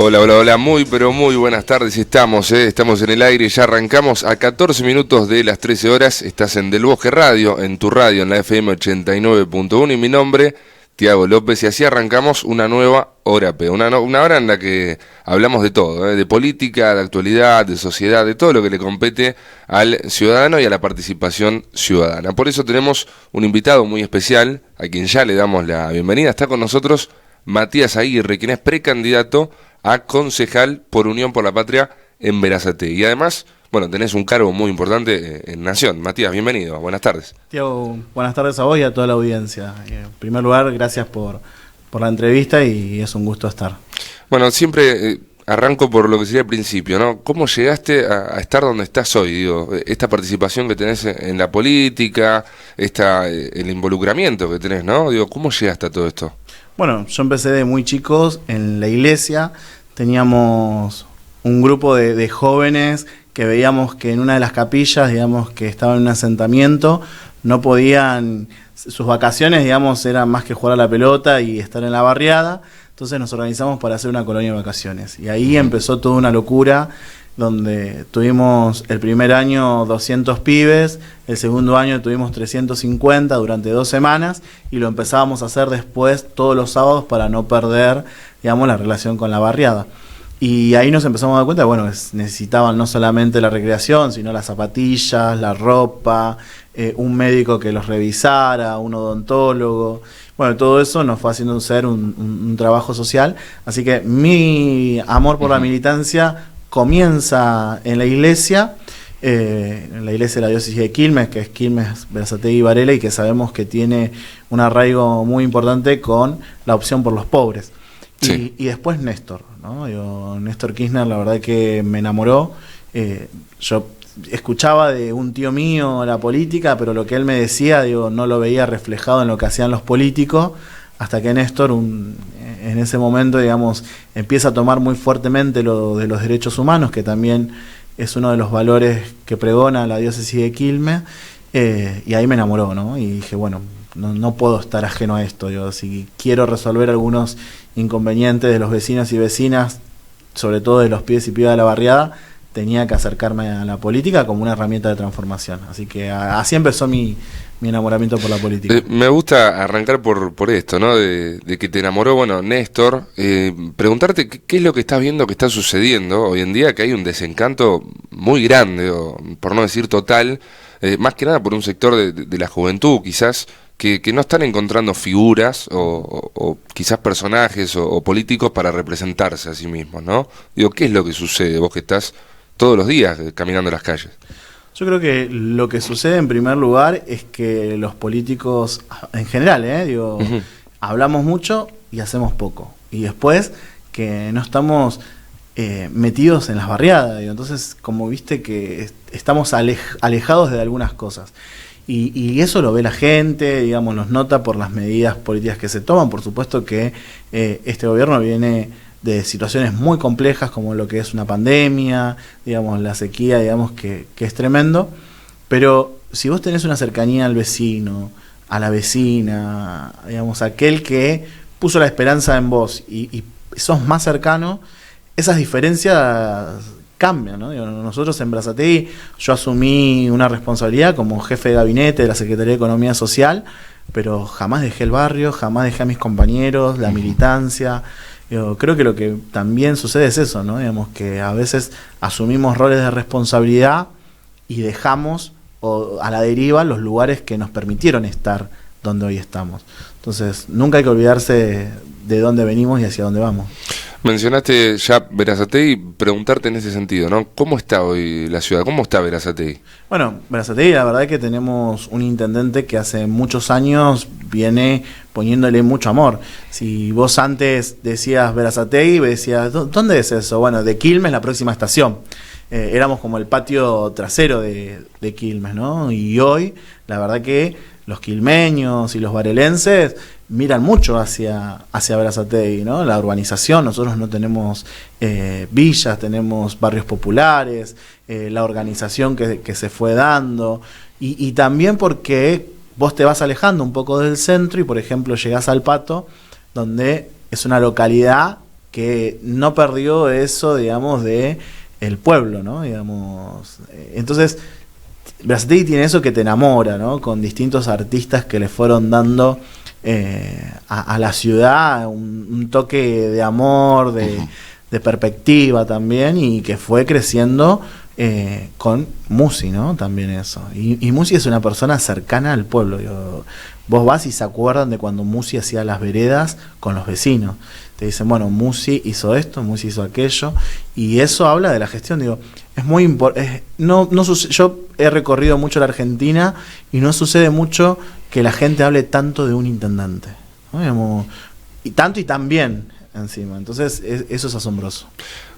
Hola, hola, hola, muy pero muy buenas tardes, estamos en el aire, ya arrancamos a 14 minutos de las 13 horas, estás en Del Bosque Radio, en tu radio, en la FM 89.1 y mi nombre, Tiago López, y así arrancamos una nueva hora P, una hora en la que hablamos de todo, de política, de actualidad, de sociedad, de todo lo que le compete al ciudadano y a la participación ciudadana. Por eso tenemos un invitado muy especial, a quien ya le damos la bienvenida, está con nosotros Matías Aguirre, quien es precandidato a concejal por Unión por la Patria en Berazategui. Y además, bueno, tenés un cargo muy importante en Nación. Matías, bienvenido, buenas tardes. Tiago, buenas tardes a vos y a toda la audiencia. En primer lugar, gracias por la entrevista y es un gusto estar. Bueno, siempre arranco por lo que sería el principio, ¿no? ¿Cómo llegaste a estar donde estás hoy? Digo, esta participación que tenés en la política, el involucramiento que tenés, ¿no? Digo, ¿cómo llegaste a todo esto? Bueno, yo empecé de muy chicos en la iglesia, teníamos un grupo de jóvenes que veíamos que en una de las capillas, digamos, que estaba en un asentamiento, no podían, sus vacaciones, digamos, eran más que jugar a la pelota y estar en la barriada, entonces nos organizamos para hacer una colonia de vacaciones. Y ahí empezó toda una locura, donde tuvimos el primer año 200 pibes, el segundo año tuvimos 350 durante 2 semanas y lo empezábamos a hacer después todos los sábados para no perder, digamos, la relación con la barriada. Y ahí nos empezamos a dar cuenta, bueno, necesitaban no solamente la recreación, sino las zapatillas, la ropa, un médico que los revisara, un odontólogo. Bueno, todo eso nos fue haciendo ser un trabajo social. Así que mi amor por la militancia comienza en la iglesia de la diócesis de Quilmes, que es Quilmes, Berazategui y Varela, y que sabemos que tiene un arraigo muy importante con la opción por los pobres. Sí. Y después Néstor, ¿no? Néstor Kirchner, la verdad que me enamoró. Yo escuchaba de un tío mío la política, pero lo que él me decía, no lo veía reflejado en lo que hacían los políticos, hasta que Néstor, en ese momento, digamos, empieza a tomar muy fuertemente lo de los derechos humanos, que también es uno de los valores que pregona la diócesis de Quilmes, y ahí me enamoró, ¿no? Y dije, bueno, no puedo estar ajeno a esto. Si quiero resolver algunos inconvenientes de los vecinos y vecinas, sobre todo de los pibes y pibas de la barriada, tenía que acercarme a la política como una herramienta de transformación. Así que así empezó mi enamoramiento por la política. Me gusta arrancar por esto, ¿no? De que te enamoró, bueno, Néstor. Preguntarte qué es lo que estás viendo que está sucediendo hoy en día, que hay un desencanto muy grande, o por no decir total, más que nada por un sector de la juventud, quizás, que no están encontrando figuras o quizás personajes o políticos para representarse a sí mismos, ¿no? Digo, ¿qué es lo que sucede? Vos que estás todos los días caminando las calles. Yo creo que lo que sucede en primer lugar es que los políticos, en general, hablamos mucho y hacemos poco. Y después que no estamos metidos en las barriadas. Entonces, como viste que estamos alejados de algunas cosas. Y eso lo ve la gente, digamos, nos nota por las medidas políticas que se toman. Por supuesto que este gobierno viene de situaciones muy complejas como lo que es una pandemia, digamos, la sequía, digamos, que es tremendo, pero si vos tenés una cercanía al vecino, a la vecina, digamos, aquel que puso la esperanza en vos y sos más cercano, esas diferencias cambian, ¿no? Nosotros en Berazategui, yo asumí una responsabilidad como jefe de gabinete de la Secretaría de Economía Social, pero jamás dejé el barrio, jamás dejé a mis compañeros, la militancia. Yo creo que lo que también sucede es eso, ¿no? Digamos que a veces asumimos roles de responsabilidad y dejamos a la deriva los lugares que nos permitieron estar donde hoy estamos. Entonces, nunca hay que olvidarse de dónde venimos y hacia dónde vamos. Mencionaste ya Berazategui, preguntarte en ese sentido, ¿no? ¿Cómo está hoy la ciudad? ¿Cómo está Berazategui? Bueno, Berazategui, la verdad es que tenemos un intendente que hace muchos años viene poniéndole mucho amor. Si vos antes decías Berazategui, decías, ¿dónde es eso? Bueno, de Quilmes, la próxima estación. Éramos como el patio trasero de Quilmes, ¿no? Y hoy, la verdad que los quilmeños y los varelenses miran mucho hacia Berazategui, ¿no? La urbanización, nosotros no tenemos villas, tenemos barrios populares, la organización que se fue dando, y también porque vos te vas alejando un poco del centro y, por ejemplo, llegás al Pato, donde es una localidad que no perdió eso, digamos, de el pueblo, ¿no? Digamos, entonces Berazategui tiene eso que te enamora, ¿no? Con distintos artistas que le fueron dando a la ciudad un toque de amor, de perspectiva también, y que fue creciendo con Musi, ¿no? También eso. Y Musi es una persona cercana al pueblo. Vos vas y se acuerdan de cuando Musi hacía las veredas con los vecinos. Te dicen, bueno, Musi hizo esto, Musi hizo aquello, y eso habla de la gestión. Digo, es muy importante. Yo he recorrido mucho la Argentina y no sucede mucho que la gente hable tanto de un intendente, ¿no? Digamos, y tanto y tan bien encima. Entonces, eso es asombroso.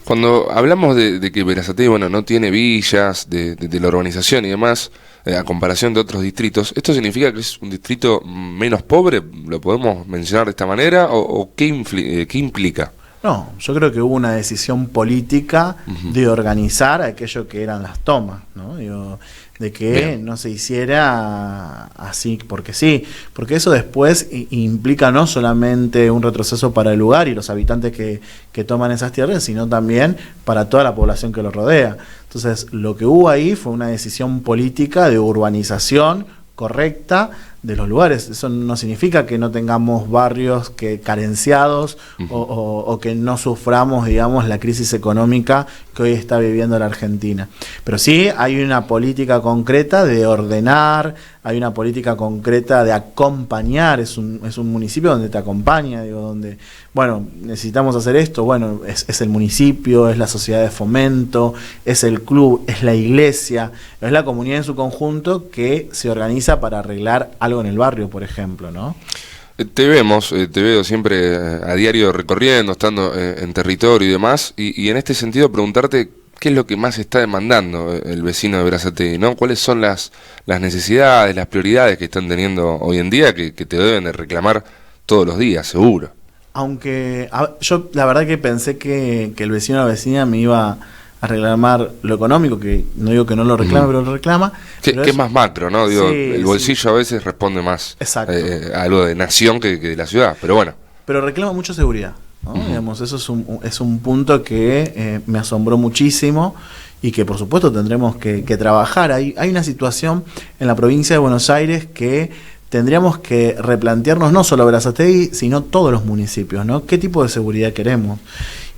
Cuando hablamos de que Berazategui, bueno, no tiene villas, de la urbanización y demás, a comparación de otros distritos, ¿esto significa que es un distrito menos pobre? ¿Lo podemos mencionar de esta manera? ¿O qué implica? No, yo creo que hubo una decisión política de organizar aquello que eran las tomas, ¿no? Digo, de que no se hiciera así porque sí, porque eso después implica no solamente un retroceso para el lugar y los habitantes que toman esas tierras, sino también para toda la población que lo rodea. Entonces, lo que hubo ahí fue una decisión política de urbanización correcta de los lugares. Eso no significa que no tengamos barrios carenciados o que no suframos, digamos, la crisis económica que hoy está viviendo la Argentina. Pero sí hay una política concreta de ordenar, hay una política concreta de acompañar. Es un municipio donde te acompaña, digo, donde, bueno, necesitamos hacer esto, bueno, es el municipio, es la sociedad de fomento, es el club, es la iglesia, es la comunidad en su conjunto que se organiza para arreglar algo en el barrio, por ejemplo, ¿no? Te veo siempre a diario recorriendo, estando en territorio y demás, y en este sentido preguntarte qué es lo que más está demandando el vecino de Berazategui, ¿no? ¿Cuáles son las necesidades, las prioridades que están teniendo hoy en día que te deben de reclamar todos los días, seguro? Aunque yo la verdad que pensé que el vecino o la vecina me iba a reclamar lo económico, que no digo que no lo reclame, pero lo reclama. Que es más macro, ¿no? Digo, sí, el bolsillo a veces responde más a algo de nación que de la ciudad, pero bueno. Pero reclama mucho seguridad, ¿no? Digamos, eso es un punto que me asombró muchísimo y que por supuesto tendremos que trabajar. Hay una situación en la provincia de Buenos Aires que tendríamos que replantearnos, no solo Berazategui, sino todos los municipios, ¿no? ¿Qué tipo de seguridad queremos?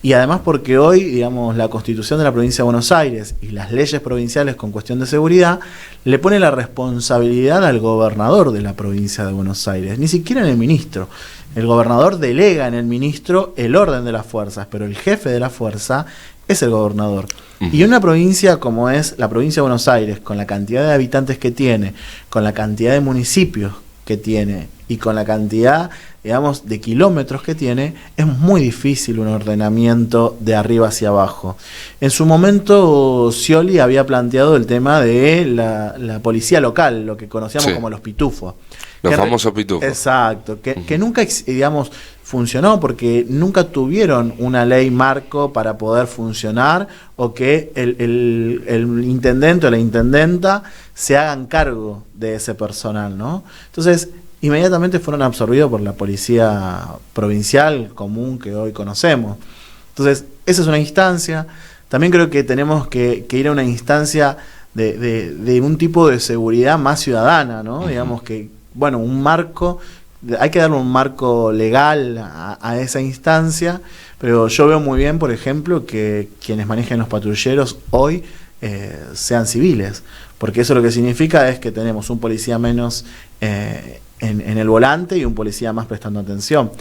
Y además porque hoy, digamos, la Constitución de la Provincia de Buenos Aires y las leyes provinciales con cuestión de seguridad le pone la responsabilidad al gobernador de la Provincia de Buenos Aires, ni siquiera en el ministro. El gobernador delega en el ministro el orden de las fuerzas, pero el jefe de la fuerza es el gobernador. Y en una provincia como es la Provincia de Buenos Aires, con la cantidad de habitantes que tiene, con la cantidad de municipios que tiene y con la cantidad, digamos, de kilómetros que tiene, es muy difícil un ordenamiento de arriba hacia abajo. En su momento Scioli había planteado el tema de la policía local, lo que conocíamos como los pitufos. Los famosos pitufos. Exacto, que nunca, digamos, funcionó porque nunca tuvieron una ley marco para poder funcionar o que el intendente o la intendenta se hagan cargo de ese personal, ¿no? Entonces, inmediatamente fueron absorbidos por la policía provincial común que hoy conocemos. Entonces, esa es una instancia. También creo que tenemos que ir a una instancia de un tipo de seguridad más ciudadana, ¿no? Digamos que, bueno, un marco, hay que darle un marco legal a esa instancia, pero yo veo muy bien, por ejemplo, que quienes manejen los patrulleros hoy sean civiles, porque eso lo que significa es que tenemos un policía menos en el volante y un policía más prestando atención.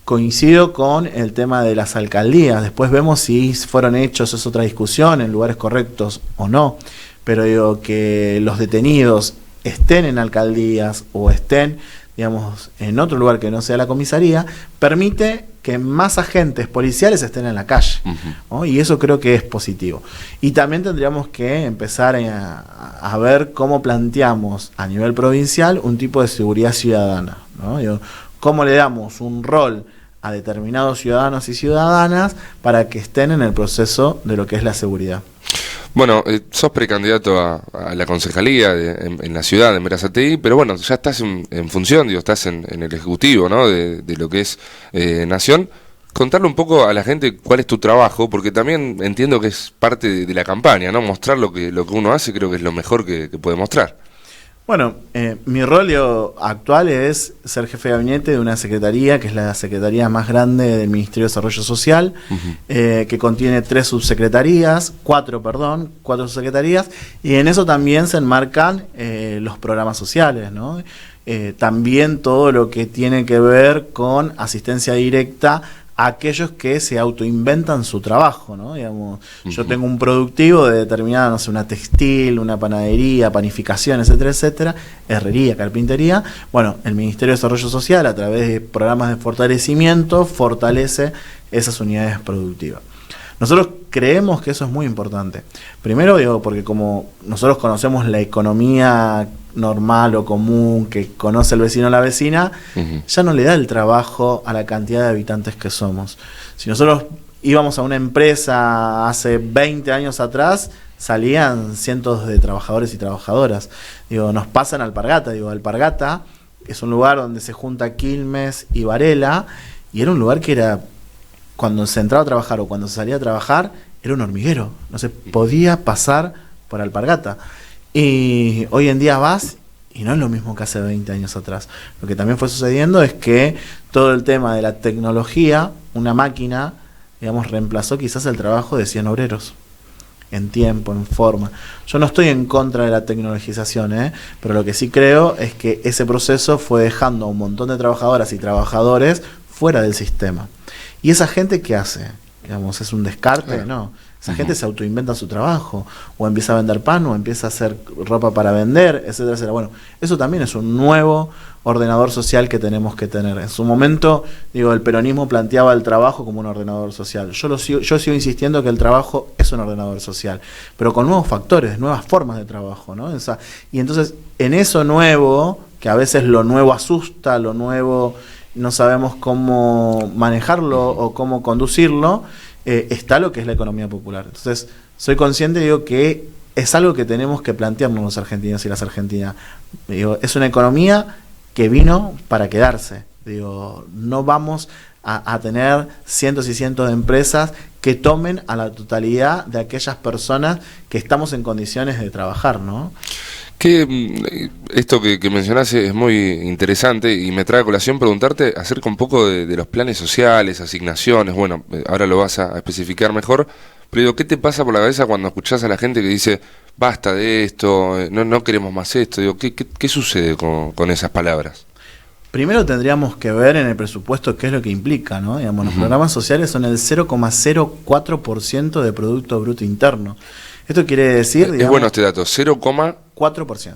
Coincido con el tema de las alcaldías, después vemos si fueron hechos, es otra discusión, en lugares correctos o no, pero digo que los detenidos estén en alcaldías o estén, digamos, en otro lugar que no sea la comisaría, permite que más agentes policiales estén en la calle, ¿no? Y eso creo que es positivo. Y también tendríamos que empezar a ver cómo planteamos a nivel provincial un tipo de seguridad ciudadana, ¿no? Digo, cómo le damos un rol a determinados ciudadanos y ciudadanas para que estén en el proceso de lo que es la seguridad. Bueno, sos precandidato a la concejalía en la ciudad, en Berazategui, pero bueno, ya estás en función, digo, estás en el ejecutivo, ¿no? De lo que es Nación. contarle un poco a la gente cuál es tu trabajo, porque también entiendo que es parte de la campaña, ¿no? Mostrar lo que uno hace, creo que es lo mejor que puede mostrar. Bueno, mi rol actual es ser jefe de gabinete de una secretaría, que es la secretaría más grande del Ministerio de Desarrollo Social, que contiene cuatro subsecretarías, y en eso también se enmarcan los programas sociales, ¿no? También todo lo que tiene que ver con asistencia directa a aquellos que se autoinventan su trabajo, ¿no? Digamos, yo tengo un productivo de determinada, no sé, una textil, una panadería, panificación, etcétera, etcétera, herrería, carpintería. Bueno, el Ministerio de Desarrollo Social, a través de programas de fortalecimiento, fortalece esas unidades productivas. Nosotros creemos que eso es muy importante. Primero, porque como nosotros conocemos la economía normal o común que conoce el vecino o la vecina, ya no le da el trabajo a la cantidad de habitantes que somos. Si nosotros íbamos a una empresa hace 20 años atrás, salían cientos de trabajadores y trabajadoras. Nos pasan a Alpargata. Alpargata es un lugar donde se junta Quilmes y Varela, y era un lugar que era, cuando se entraba a trabajar o cuando se salía a trabajar, era un hormiguero. No se podía pasar por Alpargata. Y hoy en día vas y no es lo mismo que hace 20 años atrás. Lo que también fue sucediendo es que todo el tema de la tecnología, una máquina, digamos, reemplazó quizás el trabajo de 100 obreros. En tiempo, en forma. Yo no estoy en contra de la tecnologización, pero lo que sí creo es que ese proceso fue dejando a un montón de trabajadoras y trabajadores fuera del sistema. ¿Y esa gente qué hace? Digamos, ¿es un descarte? No. Esa gente se autoinventa su trabajo, o empieza a vender pan, o empieza a hacer ropa para vender, etcétera, etcétera. Bueno, eso también es un nuevo ordenador social que tenemos que tener. En su momento, el peronismo planteaba el trabajo como un ordenador social. Yo sigo insistiendo que el trabajo es un ordenador social, pero con nuevos factores, nuevas formas de trabajo, ¿no? Y entonces, en eso nuevo, que a veces lo nuevo asusta, lo nuevo no sabemos cómo manejarlo o cómo conducirlo, está lo que es la economía popular. Entonces, soy consciente, que es algo que tenemos que plantearnos los argentinos y las argentinas. Es una economía que vino para quedarse. No vamos a tener cientos y cientos de empresas que tomen a la totalidad de aquellas personas que estamos en condiciones de trabajar, ¿no? Esto que mencionás es muy interesante y me trae a colación preguntarte acerca un poco de los planes sociales, asignaciones. Bueno, ahora lo vas a especificar mejor, pero ¿qué te pasa por la cabeza cuando escuchás a la gente que dice basta de esto, no queremos más esto? ¿Qué sucede con esas palabras? Primero tendríamos que ver en el presupuesto qué es lo que implica, ¿no? Los programas sociales son el 0,04% de Producto Bruto Interno. Esto quiere decir... es bueno este dato, 0,4%.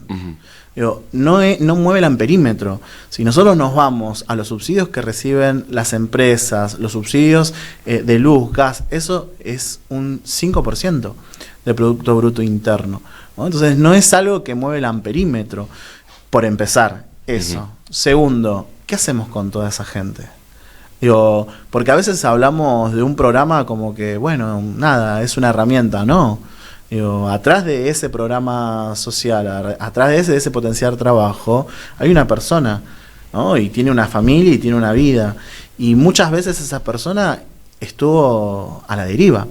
No mueve el amperímetro. Si nosotros nos vamos a los subsidios que reciben las empresas, los subsidios de luz, gas, eso es un 5% de Producto Bruto Interno, ¿no? Entonces no es algo que mueve el amperímetro, por empezar, eso. Segundo, ¿qué hacemos con toda esa gente? Porque a veces hablamos de un programa como que, bueno, nada, es una herramienta, ¿no? Atrás de ese programa social, atrás de ese potenciar trabajo, hay una persona, ¿no? Y tiene una familia y tiene una vida. Y muchas veces esa persona estuvo a la deriva,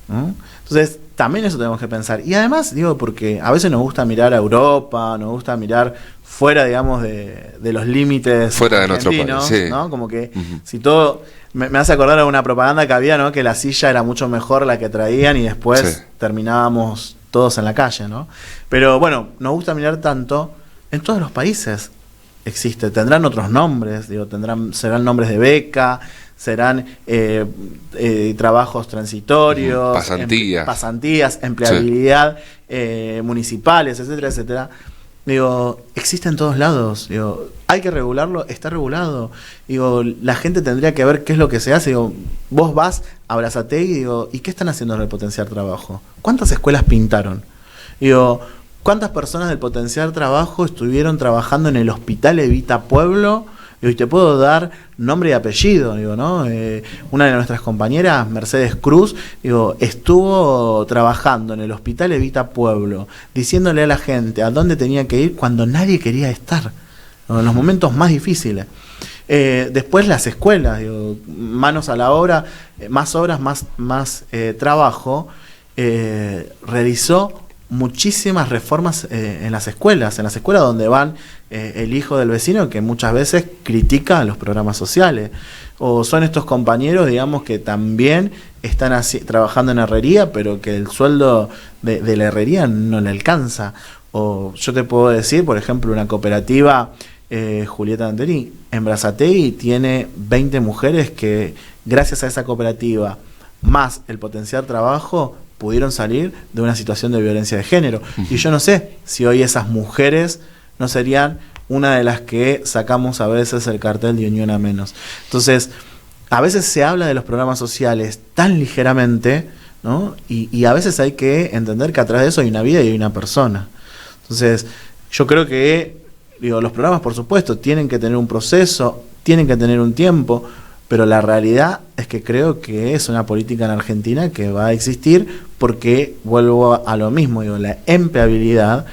¿no? Entonces, también eso tenemos que pensar. Y además, porque a veces nos gusta mirar a Europa, nos gusta mirar fuera, digamos, de los límites fuera de nuestro país, sí. ¿no? Como que si todo... Me hace acordar de una propaganda que había, ¿no? Que la silla era mucho mejor la que traían y después terminábamos todos en la calle, ¿no? Pero bueno, nos gusta mirar tanto. En todos los países existe. Tendrán otros nombres, serán nombres de beca, serán trabajos transitorios, pasantías, empleabilidad municipales, etcétera, etcétera. Existe en todos lados. Hay que regularlo, está regulado. La gente tendría que ver qué es lo que se hace. Vos vas a Brazatei ¿y qué están haciendo en el potenciar trabajo? ¿Cuántas escuelas pintaron? ¿Cuántas personas del potenciar trabajo estuvieron trabajando en el Hospital Evita Pueblo? Y te puedo dar nombre y apellido, ¿no? Una de nuestras compañeras, Mercedes Cruz, estuvo trabajando en el Hospital Evita Pueblo, diciéndole a la gente a dónde tenía que ir cuando nadie quería estar, ¿no? En los momentos más difíciles. Después las escuelas, digo, manos a la obra, más obras, más trabajo, realizó muchísimas reformas en las escuelas donde van el hijo del vecino, que muchas veces critica los programas sociales, o son estos compañeros, digamos, que también están trabajando en herrería, pero que el sueldo de la herrería no le alcanza. O yo te puedo decir, por ejemplo, una cooperativa, Julieta Anteri, en Brazatei tiene 20 mujeres que, gracias a esa cooperativa, más el potenciar trabajo, pudieron salir de una situación de violencia de género. Y yo no sé si hoy esas mujeres no serían una de las que sacamos a veces el cartel de Unión a Menos. Entonces, a veces se habla de los programas sociales tan ligeramente, ¿no? Y a veces hay que entender que atrás de eso hay una vida y hay una persona. Entonces, yo creo que los programas, por supuesto, tienen que tener un proceso, tienen que tener un tiempo, pero la realidad es que creo que es una política en Argentina que va a existir porque, vuelvo a lo mismo, la empleabilidad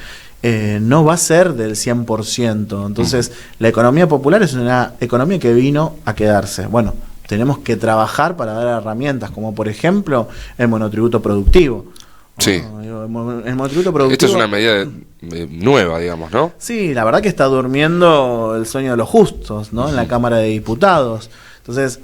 no va a ser del 100%. Entonces, la economía popular es una economía que vino a quedarse. Bueno, tenemos que trabajar para dar herramientas, como por ejemplo el monotributo productivo. Sí. El monotributo productivo. Esto es una medida nueva, digamos, ¿no? Sí, la verdad que está durmiendo el sueño de los justos, ¿no? En la Cámara de Diputados. Entonces,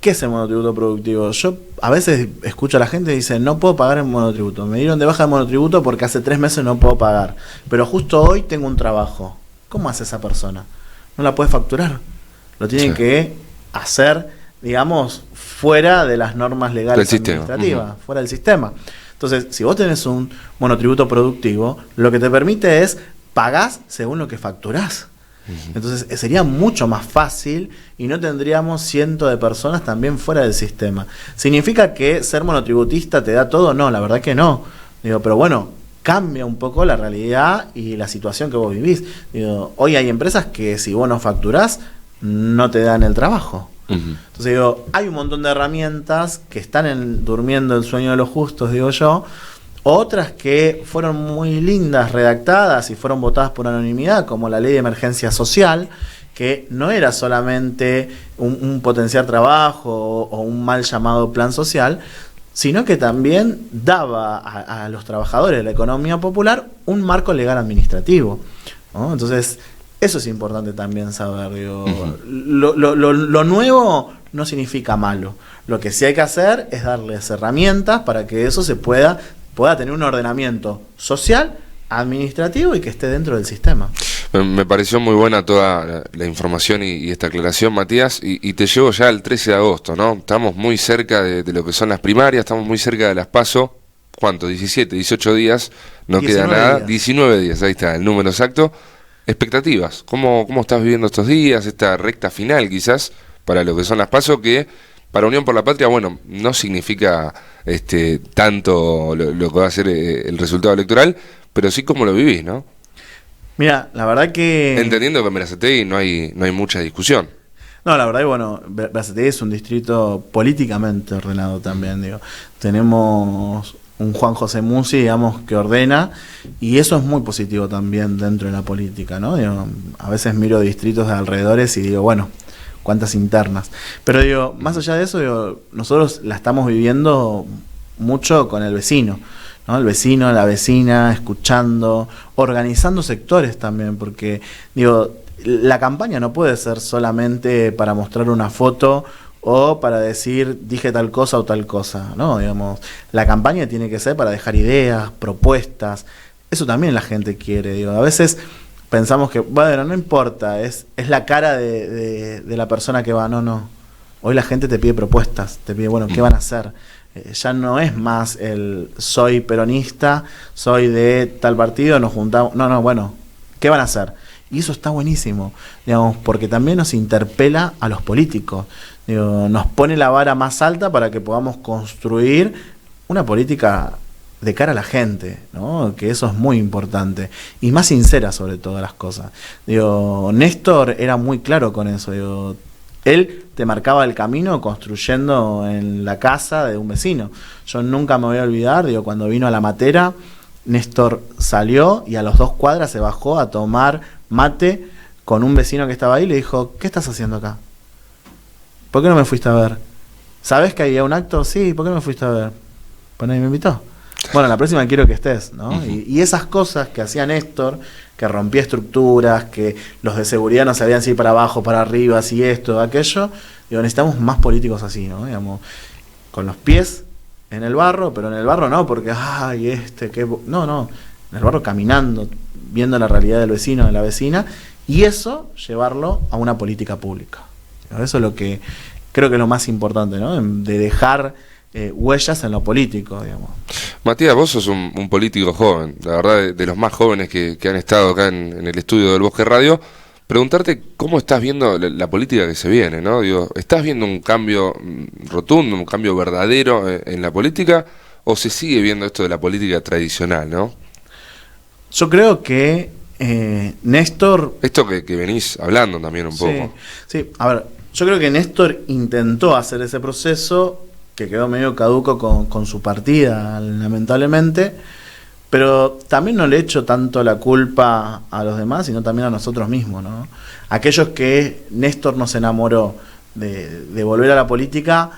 ¿qué es el monotributo productivo? Yo a veces escucho a la gente y dice, no puedo pagar el monotributo. Me dieron de baja el monotributo porque hace 3 meses no puedo pagar. Pero justo hoy tengo un trabajo. ¿Cómo hace esa persona? No la puede facturar. Lo tienen que hacer, digamos, fuera de las normas legales administrativas, fuera del sistema. Entonces, si vos tenés un monotributo productivo, lo que te permite es pagás según lo que facturás. Entonces sería mucho más fácil y no tendríamos cientos de personas también fuera del sistema. ¿Significa que ser monotributista te da todo? No, la verdad que no. Pero bueno, cambia un poco la realidad y la situación que vos vivís. Hoy hay empresas que si vos no facturás, no te dan el trabajo. Entonces hay un montón de herramientas que están durmiendo el sueño de los justos, digo yo. Otras que fueron muy lindas, redactadas y fueron votadas por unanimidad, como la ley de emergencia social, que no era solamente un potenciar trabajo o un mal llamado plan social, sino que también daba a los trabajadores de la economía popular un marco legal administrativo, ¿no? Entonces, eso es importante también saber. Lo nuevo no significa malo. Lo que sí hay que hacer es darles herramientas para que eso se pueda tener un ordenamiento social, administrativo y que esté dentro del sistema. Me pareció muy buena toda la información y esta aclaración, Matías, y te llevo ya al 13 de agosto, ¿no? Estamos muy cerca de lo que son las primarias, estamos muy cerca de las PASO. ¿Cuánto? 17, 18 días, no queda nada, días. 19 días, ahí está el número exacto. Expectativas, ¿cómo estás viviendo estos días, esta recta final quizás, para lo que son las PASO, que para Unión por la Patria, bueno, no significa tanto lo que va a ser el resultado electoral, pero sí cómo lo vivís, ¿no? Mira, la verdad que... Entendiendo que en Berazategui no hay mucha discusión. No, la verdad que, bueno, Berazategui es un distrito políticamente ordenado también, Tenemos un Juan José Musi, digamos, que ordena, y eso es muy positivo también dentro de la política, ¿no? A veces miro distritos de alrededores y digo, bueno, cuántas internas. Pero más allá de eso, nosotros la estamos viviendo mucho con el vecino, ¿no? El vecino, la vecina, escuchando, organizando sectores también, porque la campaña no puede ser solamente para mostrar una foto o para decir dije tal cosa o tal cosa, ¿no? La campaña tiene que ser para dejar ideas, propuestas. Eso también la gente quiere. A veces pensamos que, bueno, no importa, es la cara de la persona que va. No. Hoy la gente te pide propuestas, te pide, bueno, ¿qué van a hacer? Ya no es más el soy peronista, soy de tal partido, nos juntamos. No, bueno, ¿qué van a hacer? Y eso está buenísimo, porque también nos interpela a los políticos. Nos pone la vara más alta para que podamos construir una política de cara a la gente, ¿no? Que eso es muy importante y más sincera sobre todas las cosas. Néstor era muy claro con eso. Él te marcaba el camino construyendo en la casa de un vecino. Yo nunca me voy a olvidar, cuando vino a La Matera, Néstor salió y a las 2 cuadras se bajó a tomar mate con un vecino que estaba ahí y le dijo, ¿qué estás haciendo acá? ¿Por qué no me fuiste a ver? ¿Sabés que había un acto? Sí, ¿por qué no me fuiste a ver? Pues nadie me invitó. Bueno, la próxima quiero que estés, ¿no? Y esas cosas que hacía Néstor, que rompía estructuras, que los de seguridad no sabían si ir para abajo, para arriba, si esto, aquello, digo, necesitamos más políticos así, ¿no? Digamos, con los pies en el barro, pero en el barro no, porque, ay, no, en el barro caminando, viendo la realidad del vecino, de la vecina, y eso llevarlo a una política pública. Eso es lo que creo que es lo más importante, ¿no? De dejar huellas en lo político, digamos. Matías, vos sos un político joven, la verdad, de los más jóvenes que han estado acá en el estudio del Bosque Radio. Preguntarte cómo estás viendo la política que se viene, ¿no? Digo, ¿estás viendo un cambio rotundo, un cambio verdadero en la política, o se sigue viendo esto de la política tradicional, ¿no? Yo creo que Néstor... Esto que venís hablando también un poco. Sí, a ver, yo creo que Néstor intentó hacer ese proceso, que quedó medio caduco con su partida, lamentablemente, pero también no le echo tanto la culpa a los demás, sino también a nosotros mismos, ¿no? Aquellos que Néstor nos enamoró de volver a la política,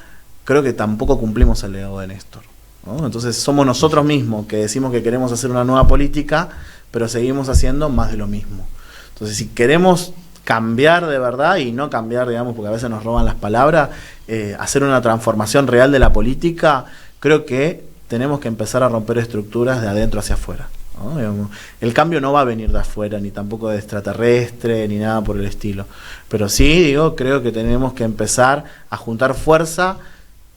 creo que tampoco cumplimos el legado de Néstor, ¿no? Entonces somos nosotros mismos que decimos que queremos hacer una nueva política, pero seguimos haciendo más de lo mismo. Entonces, si queremos cambiar de verdad, y no cambiar, digamos, porque a veces nos roban las palabras, hacer una transformación real de la política, creo que tenemos que empezar a romper estructuras de adentro hacia afuera, ¿no? Digamos, el cambio no va a venir de afuera, ni tampoco de extraterrestre, ni nada por el estilo. Pero sí, creo que tenemos que empezar a juntar fuerza.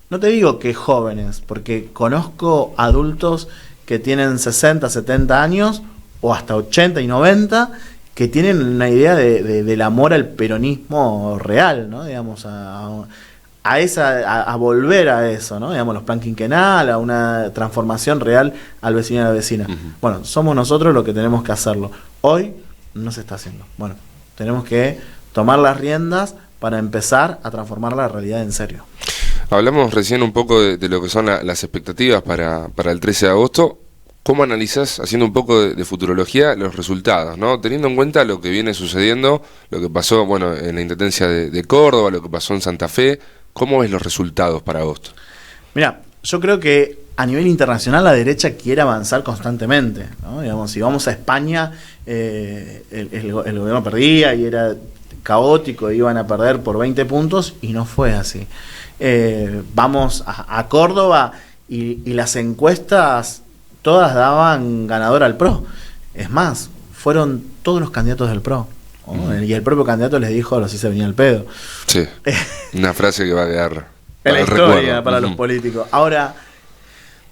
No te digo que jóvenes, porque conozco adultos que tienen 60, 70 años, o hasta 80 y 90, que tienen una idea del amor al peronismo real, ¿no? Digamos, a volver a eso, ¿no? Digamos, los plan quinquenal, a una transformación real al vecino y a la vecina. Bueno, somos nosotros los que tenemos que hacerlo. Hoy no se está haciendo. Bueno, tenemos que tomar las riendas para empezar a transformar la realidad en serio. Hablamos recién un poco de lo que son las expectativas para el 13 de agosto. ¿Cómo analizás, haciendo un poco de futurología, los resultados, ¿no? Teniendo en cuenta lo que viene sucediendo, lo que pasó, bueno, en la Intendencia de Córdoba, lo que pasó en Santa Fe, ¿cómo ves los resultados para agosto? Mira, yo creo que a nivel internacional la derecha quiere avanzar constantemente, ¿no? Digamos, si vamos a España, el gobierno perdía y era caótico, iban a perder por 20 puntos y no fue así. Vamos a Córdoba y las encuestas todas daban ganador al PRO. Es más, fueron todos los candidatos del PRO, ¿no? Y el propio candidato les dijo, ahora sí se venía el pedo. Sí, una frase que va a quedar en la historia para los políticos. Ahora,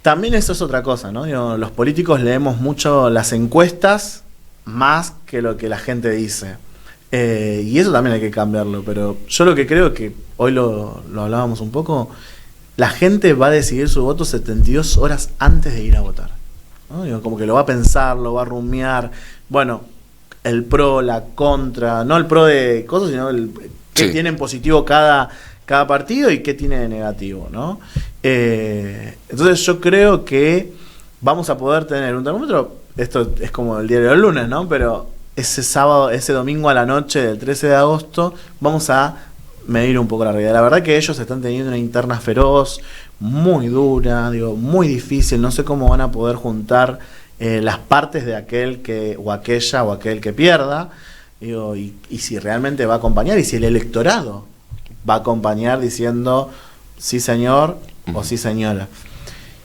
también eso es otra cosa, ¿no? Digo, los políticos leemos mucho las encuestas más que lo que la gente dice. Y eso también hay que cambiarlo. Pero yo lo que creo que hoy lo hablábamos un poco, la gente va a decidir su voto 72 horas antes de ir a votar, ¿no? Digo, como que lo va a pensar, lo va a rumiar. Bueno, el pro, la contra, no el pro de cosas, sino qué tiene en positivo cada partido y qué tiene de negativo, ¿no? Entonces yo creo que vamos a poder tener un termómetro, esto es como el diario del lunes, ¿no? Pero ese domingo a la noche del 13 de agosto, vamos a medir un poco la realidad. La verdad que ellos están teniendo una interna feroz, muy dura, muy difícil. No sé cómo van a poder juntar las partes de aquel o aquel que pierda, y si realmente va a acompañar, y si el electorado va a acompañar diciendo sí señor o sí señora.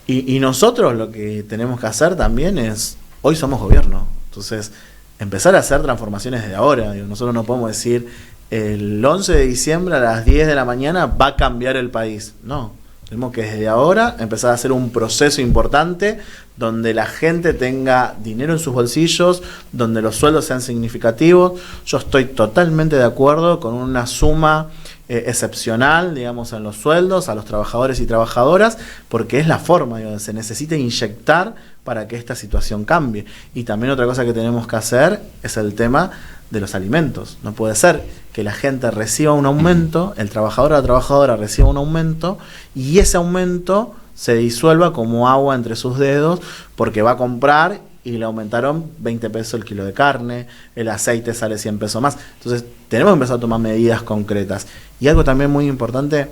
Y nosotros lo que tenemos que hacer también es, hoy somos gobierno, entonces empezar a hacer transformaciones desde ahora. Nosotros no podemos decir el 11 de diciembre a las 10 de la mañana va a cambiar el país. No, tenemos que desde ahora empezar a hacer un proceso importante donde la gente tenga dinero en sus bolsillos, donde los sueldos sean significativos. Yo estoy totalmente de acuerdo con una suma excepcional, digamos, en los sueldos a los trabajadores y trabajadoras, porque es la forma, se necesita inyectar para que esta situación cambie. Y también otra cosa que tenemos que hacer es el tema de los alimentos. No puede ser que la gente reciba un aumento, el trabajador o la trabajadora reciba un aumento y ese aumento se disuelva como agua entre sus dedos porque va a comprar y le aumentaron 20 pesos el kilo de carne, el aceite sale 100 pesos más. Entonces tenemos que empezar a tomar medidas concretas. Y algo también muy importante,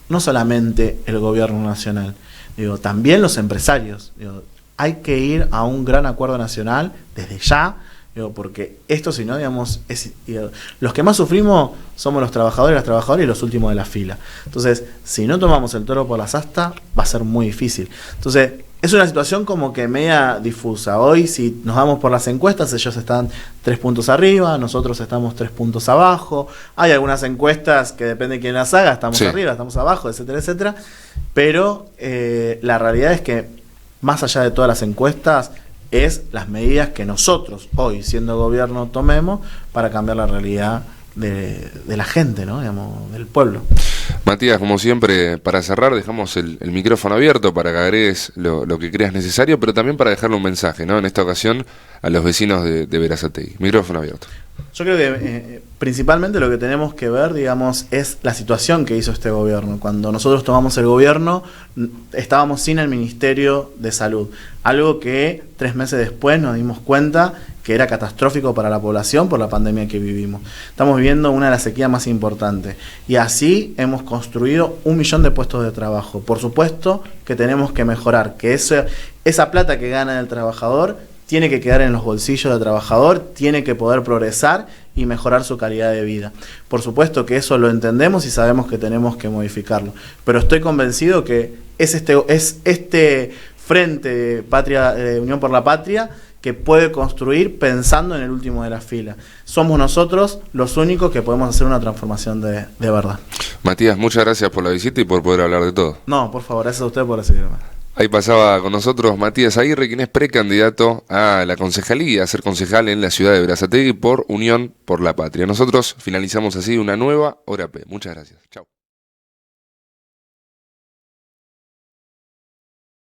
no solamente el gobierno nacional, también los empresarios. Hay que ir a un gran acuerdo nacional desde ya, porque esto, si no, los que más sufrimos somos los trabajadores y las trabajadoras y los últimos de la fila. Entonces, si no tomamos el toro por las astas, va a ser muy difícil. Entonces, es una situación como que media difusa. Hoy, si nos vamos por las encuestas, ellos están 3 puntos arriba, nosotros estamos 3 puntos abajo. Hay algunas encuestas que depende de quién las haga, estamos arriba, estamos abajo, etcétera, etcétera. Pero la realidad es que, más allá de todas las encuestas, es las medidas que nosotros, hoy, siendo gobierno, tomemos para cambiar la realidad de la gente, ¿no? Digamos, del pueblo. Matías, como siempre, para cerrar, dejamos el micrófono abierto para que agregues lo que creas necesario, pero también para dejarle un mensaje, ¿no? En esta ocasión, a los vecinos de Berazategui. Micrófono abierto. Yo creo que principalmente lo que tenemos que ver, digamos, es la situación que hizo este gobierno. Cuando nosotros tomamos el gobierno, estábamos sin el Ministerio de Salud, algo que 3 meses después nos dimos cuenta que era catastrófico para la población por la pandemia que vivimos. Estamos viviendo una de las sequías más importantes y así hemos construido 1 millón de puestos de trabajo. Por supuesto que tenemos que mejorar, que esa plata que gana el trabajador tiene que quedar en los bolsillos del trabajador, tiene que poder progresar y mejorar su calidad de vida. Por supuesto que eso lo entendemos y sabemos que tenemos que modificarlo, pero estoy convencido que es este frente de Unión por la Patria que puede construir pensando en el último de la fila. Somos nosotros los únicos que podemos hacer una transformación de verdad. Matías, muchas gracias por la visita y por poder hablar de todo. No, por favor, gracias a usted por recibirme. Ahí pasaba con nosotros Matías Aguirre, quien es precandidato a la concejalía, a ser concejal en la ciudad de Berazategui por Unión por la Patria. Nosotros finalizamos así una nueva Hora P. Muchas gracias. Chau.